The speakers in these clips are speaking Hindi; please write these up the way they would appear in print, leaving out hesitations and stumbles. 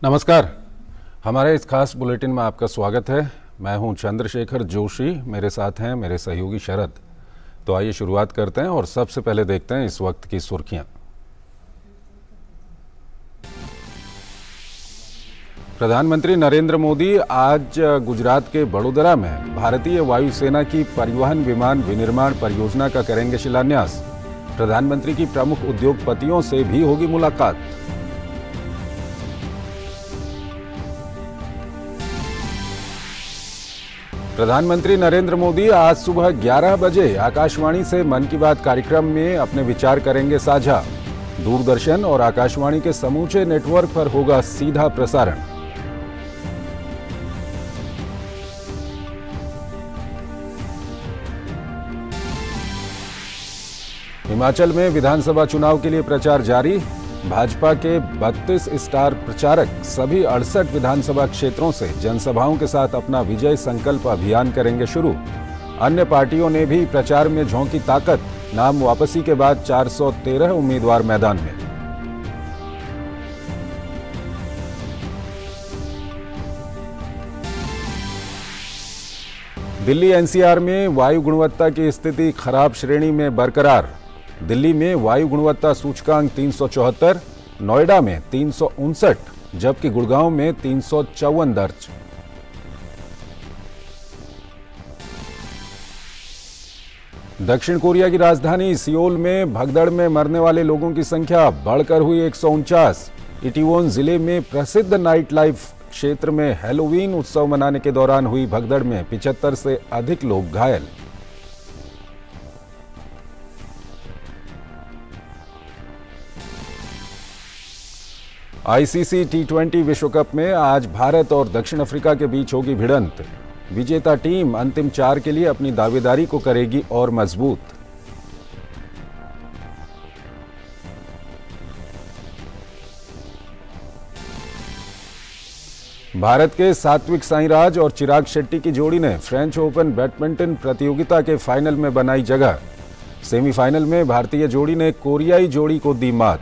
नमस्कार। हमारे इस खास बुलेटिन में आपका स्वागत है। मैं हूं चंद्रशेखर जोशी, मेरे साथ हैं मेरे सहयोगी शरद। तो आइए शुरुआत करते हैं और सबसे पहले देखते हैं इस वक्त की सुर्खियां। प्रधानमंत्री नरेंद्र मोदी आज गुजरात के बड़ोदरा में भारतीय वायुसेना की परिवहन विमान विनिर्माण परियोजना का करेंगे शिलान्यास। प्रधानमंत्री की प्रमुख उद्योगपतियों से भी होगी मुलाकात। प्रधानमंत्री नरेंद्र मोदी आज सुबह 11 बजे आकाशवाणी से मन की बात कार्यक्रम में अपने विचार करेंगे साझा। दूरदर्शन और आकाशवाणी के समूचे नेटवर्क पर होगा सीधा प्रसारण। हिमाचल में विधानसभा चुनाव के लिए प्रचार जारी। भाजपा के 32 स्टार प्रचारक सभी 68 विधानसभा क्षेत्रों से जनसभाओं के साथ अपना विजय संकल्प अभियान करेंगे शुरू। अन्य पार्टियों ने भी प्रचार में झोंकी ताकत। नाम वापसी के बाद 413 उम्मीदवार मैदान में। दिल्ली एनसीआर में वायु गुणवत्ता की स्थिति खराब श्रेणी में बरकरार। दिल्ली में वायु गुणवत्ता सूचकांक 374, नोएडा में 359, जबकि गुड़गांव में 354 दर्ज। दक्षिण कोरिया की राजधानी सियोल में भगदड़ में मरने वाले लोगों की संख्या बढ़कर हुई 149। इटीवोन जिले में प्रसिद्ध नाइट लाइफ क्षेत्र में हैलोवीन उत्सव मनाने के दौरान हुई भगदड़ में 75 से अधिक लोग घायल। आईसीसी टी20 विश्व कप में आज भारत और दक्षिण अफ्रीका के बीच होगी भिड़ंत। विजेता टीम अंतिम 4 के लिए अपनी दावेदारी को करेगी और मजबूत। भारत के सात्विक साईराज और चिराग शेट्टी की जोड़ी ने फ्रेंच ओपन बैडमिंटन प्रतियोगिता के फाइनल में बनाई जगह। सेमीफाइनल में भारतीय जोड़ी ने कोरियाई जोड़ी को दी मात।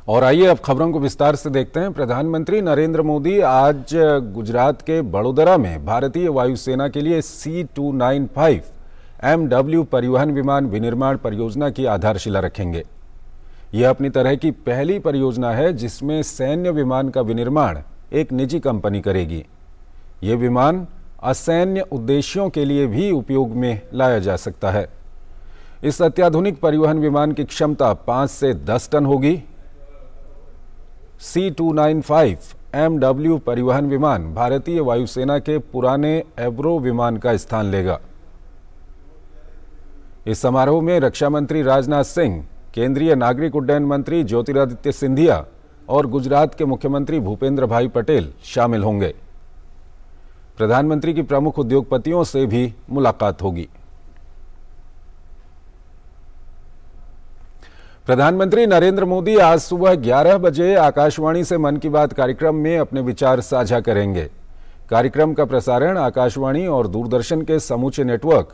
और आइए अब खबरों को विस्तार से देखते हैं। प्रधानमंत्री नरेंद्र मोदी आज गुजरात के बड़ोदरा में भारतीय वायुसेना के लिए C295 MW परिवहन विमान विनिर्माण परियोजना की आधारशिला रखेंगे। यह अपनी तरह की पहली परियोजना है जिसमें सैन्य विमान का विनिर्माण एक निजी कंपनी करेगी। यह विमान असैन्य उद्देश्यों के लिए भी उपयोग में लाया जा सकता है। इस अत्याधुनिक परिवहन विमान की क्षमता 5 से 10 टन होगी। C295 MW परिवहन विमान भारतीय वायुसेना के पुराने एब्रो विमान का स्थान लेगा। इस समारोह में रक्षा मंत्री राजनाथ सिंह, केंद्रीय नागरिक उड्डयन मंत्री ज्योतिरादित्य सिंधिया और गुजरात के मुख्यमंत्री भूपेंद्र भाई पटेल शामिल होंगे। प्रधानमंत्री की प्रमुख उद्योगपतियों से भी मुलाकात होगी। प्रधानमंत्री नरेंद्र मोदी आज सुबह 11 बजे आकाशवाणी से मन की बात कार्यक्रम में अपने विचार साझा करेंगे। कार्यक्रम का प्रसारण आकाशवाणी और दूरदर्शन के समूचे नेटवर्क,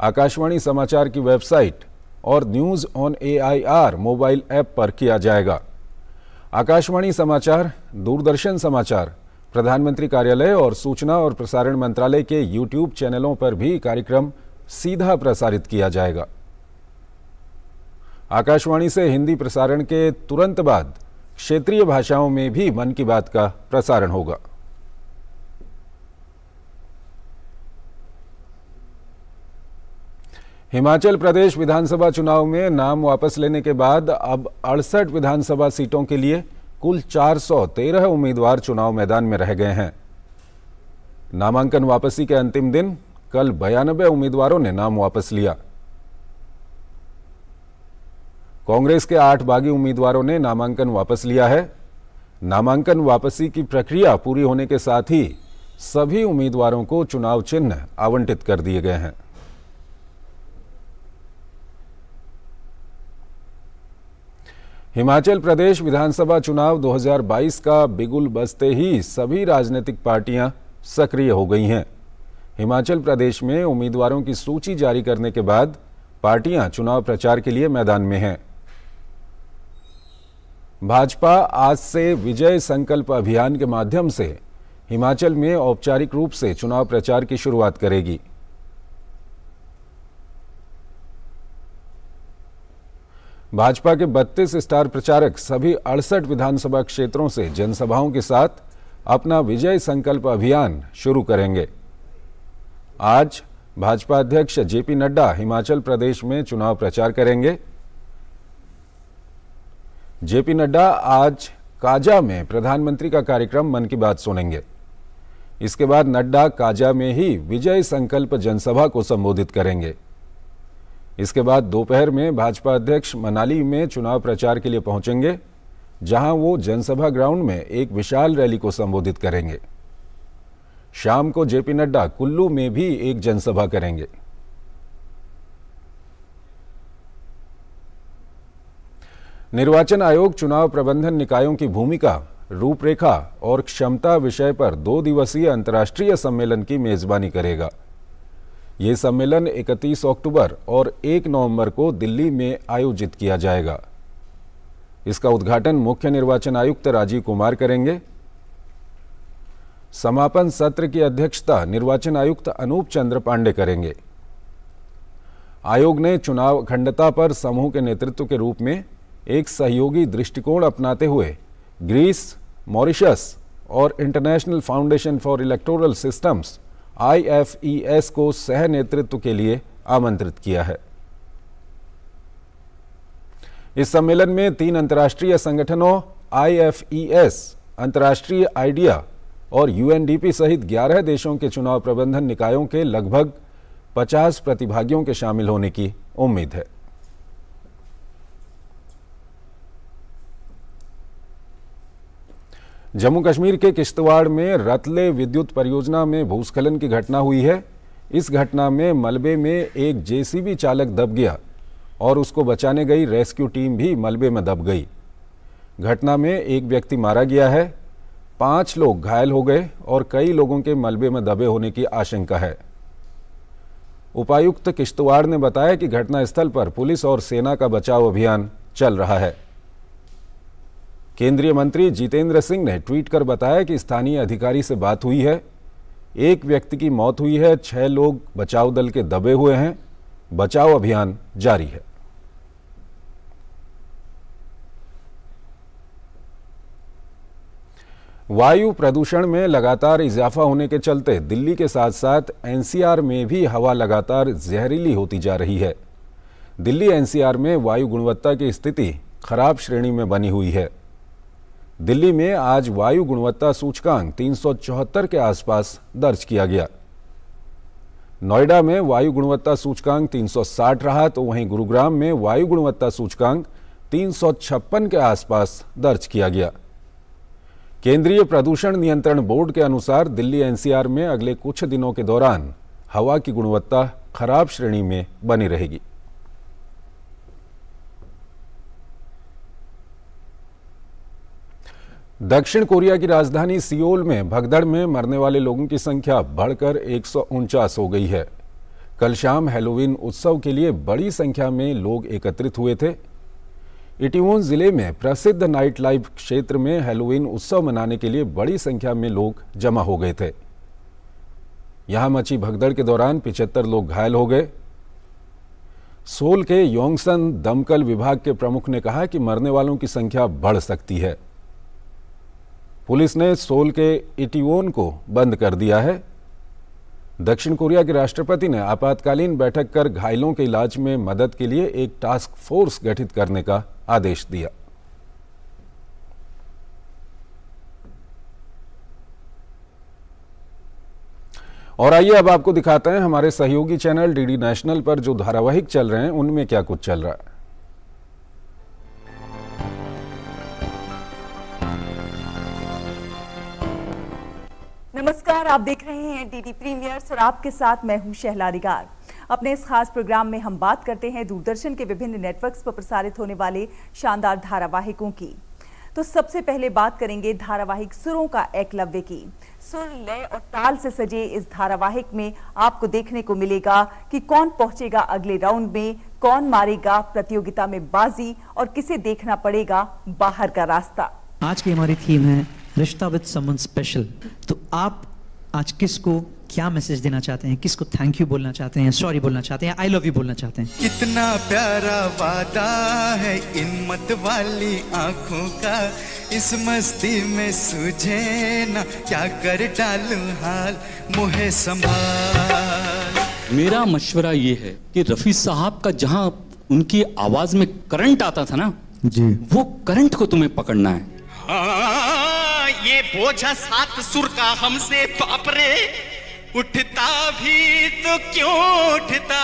आकाशवाणी समाचार की वेबसाइट और news on AIR mobile app पर किया जाएगा। आकाशवाणी समाचार, दूरदर्शन समाचार, प्रधानमंत्री कार्यालय और सूचना और प्रसारण मंत्रालय के YouTube चैनलों पर भी कार्यक्रम सीधा प्रसारित किया जाएगा। आकाशवाणी से हिंदी प्रसारण के तुरंत बाद क्षेत्रीय भाषाओं में भी मन की बात का प्रसारण होगा। हिमाचल प्रदेश विधानसभा चुनाव में नाम वापस लेने के बाद अब 68 विधानसभा सीटों के लिए कुल 413 उम्मीदवार चुनाव मैदान में रह गए हैं। नामांकन वापसी के अंतिम दिन कल 92 उम्मीदवारों ने नाम वापस लिया। कांग्रेस के 8 बागी उम्मीदवारों ने नामांकन वापस लिया है। नामांकन वापसी की प्रक्रिया पूरी होने के साथ ही सभी उम्मीदवारों को चुनाव चिन्ह आवंटित कर दिए गए हैं। हिमाचल प्रदेश विधानसभा चुनाव 2022 का बिगुल बजते ही सभी राजनीतिक पार्टियां सक्रिय हो गई हैं। हिमाचल प्रदेश में उम्मीदवारों की सूची जारी करने के बाद पार्टियां चुनाव प्रचार के लिए मैदान में हैं। भाजपा आज से विजय संकल्प अभियान के माध्यम से हिमाचल में औपचारिक रूप से चुनाव प्रचार की शुरुआत करेगी। भाजपा के 32 स्टार प्रचारक सभी 68 विधानसभा क्षेत्रों से जनसभाओं के साथ अपना विजय संकल्प अभियान शुरू करेंगे। आज भाजपा अध्यक्ष जेपी नड्डा हिमाचल प्रदेश में चुनाव प्रचार करेंगे। जेपी नड्डा आज काजा में प्रधानमंत्री का कार्यक्रम मन की बात सुनेंगे। इसके बाद नड्डा काजा में ही विजय संकल्प जनसभा को संबोधित करेंगे। इसके बाद दोपहर में भाजपा अध्यक्ष मनाली में चुनाव प्रचार के लिए पहुंचेंगे, जहां वो जनसभा ग्राउंड में एक विशाल रैली को संबोधित करेंगे। शाम को जेपी नड्डा कुल्लू में भी एक जनसभा करेंगे। निर्वाचन आयोग चुनाव प्रबंधन निकायों की भूमिका, रूपरेखा और क्षमता विषय पर 2 दिवसीय अंतर्राष्ट्रीय सम्मेलन की मेजबानी करेगा। यह सम्मेलन 31 अक्टूबर और 1 नवंबर को दिल्ली में आयोजित किया जाएगा। इसका उद्घाटन मुख्य निर्वाचन आयुक्त राजीव कुमार करेंगे। समापन सत्र की अध्यक्षता निर्वाचन आयुक्त अनूप चंद्र पांडे करेंगे। आयोग ने चुनाव अखंडता पर समूह के नेतृत्व के रूप में एक सहयोगी दृष्टिकोण अपनाते हुए ग्रीस, मॉरिशस और international foundation for electoral systems IFES को सह नेतृत्व के लिए आमंत्रित किया है। इस सम्मेलन में 3 अंतर्राष्ट्रीय संगठनों IFES, अंतर्राष्ट्रीय आइडिया और UNDP सहित 11 देशों के चुनाव प्रबंधन निकायों के लगभग 50 प्रतिभागियों के शामिल होने की उम्मीद है। जम्मू कश्मीर के किश्तवाड़ में रतले विद्युत परियोजना में भूस्खलन की घटना हुई है। इस घटना में मलबे में एक JCB चालक दब गया और उसको बचाने गई रेस्क्यू टीम भी मलबे में दब गई। घटना में एक व्यक्ति मारा गया है, 5 लोग घायल हो गए और कई लोगों के मलबे में दबे होने की आशंका है। उपायुक्त किश्तवाड़ ने बताया कि घटनास्थल पर पुलिस और सेना का बचाव अभियान चल रहा है। केंद्रीय मंत्री जितेंद्र सिंह ने ट्वीट कर बताया कि स्थानीय अधिकारी से बात हुई है। एक व्यक्ति की मौत हुई है, 6 लोग बचाव दल के दबे हुए हैं। बचाव अभियान जारी है। वायु प्रदूषण में लगातार इजाफा होने के चलते दिल्ली के साथ साथ NCR में भी हवा लगातार जहरीली होती जा रही है। दिल्ली NCR में वायु गुणवत्ता की स्थिति खराब श्रेणी में बनी हुई है। दिल्ली में आज वायु गुणवत्ता सूचकांक 374 के आसपास दर्ज किया गया। नोएडा में वायु गुणवत्ता सूचकांक 360 रहा, तो वहीं गुरुग्राम में वायु गुणवत्ता सूचकांक 356 के आसपास दर्ज किया गया। केंद्रीय प्रदूषण नियंत्रण बोर्ड के अनुसार दिल्ली NCR में अगले कुछ दिनों के दौरान हवा की गुणवत्ता खराब श्रेणी में बनी रहेगी। दक्षिण कोरिया की राजधानी सियोल में भगदड़ में मरने वाले लोगों की संख्या बढ़कर 149 हो गई है। कल शाम हैलोवीन उत्सव के लिए बड़ी संख्या में लोग एकत्रित हुए थे। इटीवोन जिले में प्रसिद्ध नाइट लाइफ क्षेत्र में हैलोवीन उत्सव मनाने के लिए बड़ी संख्या में लोग जमा हो गए थे। यहां मची भगदड़ के दौरान 75 लोग घायल हो गए। सोल के योंगसन दमकल विभाग के प्रमुख ने कहा कि मरने वालों की संख्या बढ़ सकती है। पुलिस ने सोल के इटीवोन को बंद कर दिया है। दक्षिण कोरिया के राष्ट्रपति ने आपातकालीन बैठक कर घायलों के इलाज में मदद के लिए एक टास्क फोर्स गठित करने का आदेश दिया। और आइए अब आपको दिखाते हैं हमारे सहयोगी चैनल DD नेशनल पर जो धारावाहिक चल रहे हैं उनमें क्या कुछ चल रहा है। नमस्कार, आप देख रहे हैं DD प्रीमियर्स और आपके साथ मैं हूं शहला रिगार। अपने इस खास प्रोग्राम में हम बात करते हैं दूरदर्शन के विभिन्न नेटवर्क्स पर प्रसारित होने वाले शानदार धारावाहिकों की। तो सबसे पहले बात करेंगे धारावाहिक सुरों का एकलव्य की। सुर, लय और ताल से सजे इस धारावाहिक में आपको देखने को मिलेगा कि कौन पहुंचेगा अगले राउंड में, कौन मारेगा प्रतियोगिता में बाजी और किसे देखना पड़ेगा बाहर का रास्ता। आज की हमारी थीम है रिश्ता विद समवन स्पेशल। तो आप आज किसको क्या मैसेज देना चाहते हैं, किसको थैंक यू बोलना चाहते हैं, सॉरी बोलना चाहते हैं, आई लव यू बोलना चाहते हैं? कितना प्यारा वादा है इन मत वाली आंखों का, इस मस्ती में सूझे ना क्या कर डालूं हाल, मुझे संभाल। मेरा मशवरा ये है कि रफी साहब का जहां उनकी आवाज में करंट आता था ना जी, वो करंट को तुम्हें पकड़ना है। हाँ, ये बोझा 7 सुर का हमसे बाप रे, उठता भी तो क्यों उठता।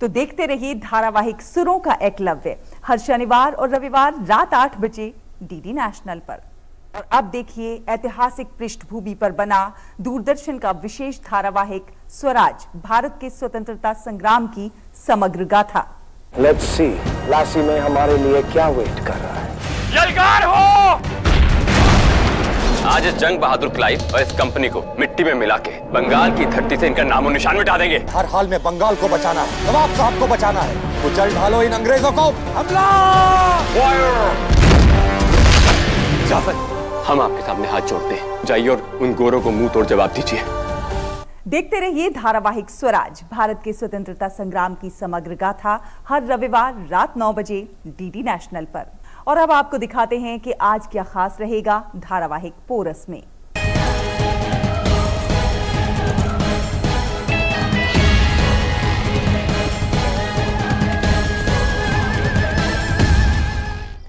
तो देखते रहिए धारावाहिक सुरों का एकलव्य हर शनिवार और रविवार रात 8 बजे डीडी नेशनल पर। और अब देखिए ऐतिहासिक पृष्ठभूमि पर बना दूरदर्शन का विशेष धारावाहिक स्वराज, भारत के स्वतंत्रता संग्राम की समग्र गाथा। लेट्स सी लासी में हमारे लिए क्या वेट कर रहा है। यलगार हो! आज इस जंग बहादुर क्लाइव और इस कंपनी को मिट्टी में मिला के बंगाल की धरती से इनका नामो निशान मिटा देंगे। हर हाल में बंगाल को बचाना है, नवाब साहब को बचाना है। कुचल ढालो इन अंग्रेजों को। हमला! जाफर, हम आपके सामने हाथ जोड़ते हैं, जाइए और उन गोरों को मुंह तोड़ जवाब दीजिए। देखते रहिए धारावाहिक स्वराज, भारत के स्वतंत्रता संग्राम की समग्र गाथा हर रविवार रात 9 बजे डीडी नेशनल पर। और अब आपको दिखाते हैं कि आज क्या खास रहेगा धारावाहिक पोरस में।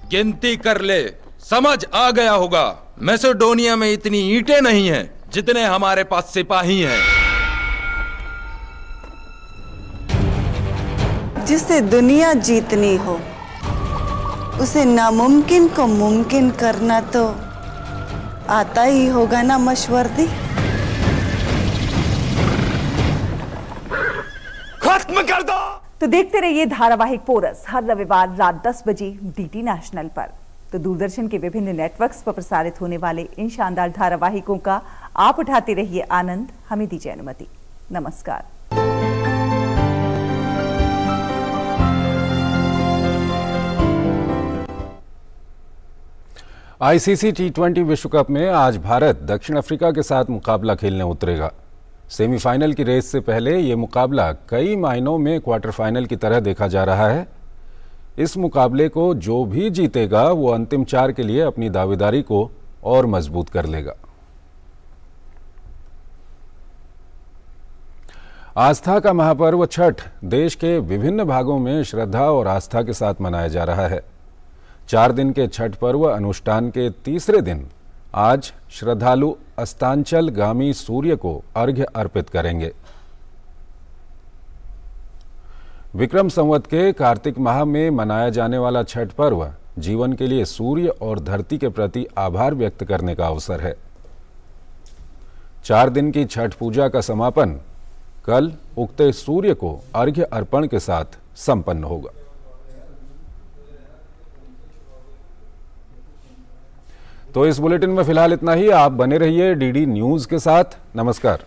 गिनती कर ले, समझ आ गया होगा। मैसेडोनिया में इतनी ईंटें नहीं हैं जितने हमारे पास सिपाही हैं। जिसे दुनिया जीतनी हो उसे नामुमकिन को मुमकिन करना तो आता ही होगा ना मशवर्दी। खत्म कर दो। तो देखते रहिए धारावाहिक पोरस हर रविवार रात 10 बजे डीडी नेशनल पर। तो दूरदर्शन के विभिन्न नेटवर्क्स पर प्रसारित होने वाले इन शानदार धारावाहिकों का आप उठाते रहिए आनंद। हमें दीजिए अनुमति। नमस्कार। आईसीसी टी20 विश्व कप में आज भारत दक्षिण अफ्रीका के साथ मुकाबला खेलने उतरेगा। सेमीफाइनल की रेस से पहले ये मुकाबला कई मायनों में क्वार्टर फाइनल की तरह देखा जा रहा है। इस मुकाबले को जो भी जीतेगा वो अंतिम 4 के लिए अपनी दावेदारी को और मजबूत कर लेगा। आस्था का महापर्व छठ देश के विभिन्न भागों में श्रद्धा और आस्था के साथ मनाया जा रहा है। 4 दिन के छठ पर्व अनुष्ठान के तीसरे दिन आज श्रद्धालु अस्तांचल गामी सूर्य को अर्घ्य अर्पित करेंगे। विक्रम संवत के कार्तिक माह में मनाया जाने वाला छठ पर्व जीवन के लिए सूर्य और धरती के प्रति आभार व्यक्त करने का अवसर है। 4 दिन की छठ पूजा का समापन कल उगते सूर्य को अर्घ्य अर्पण के साथ संपन्न होगा। तो इस बुलेटिन में फिलहाल इतना ही। आप बने रहिए डीडी न्यूज के साथ। नमस्कार।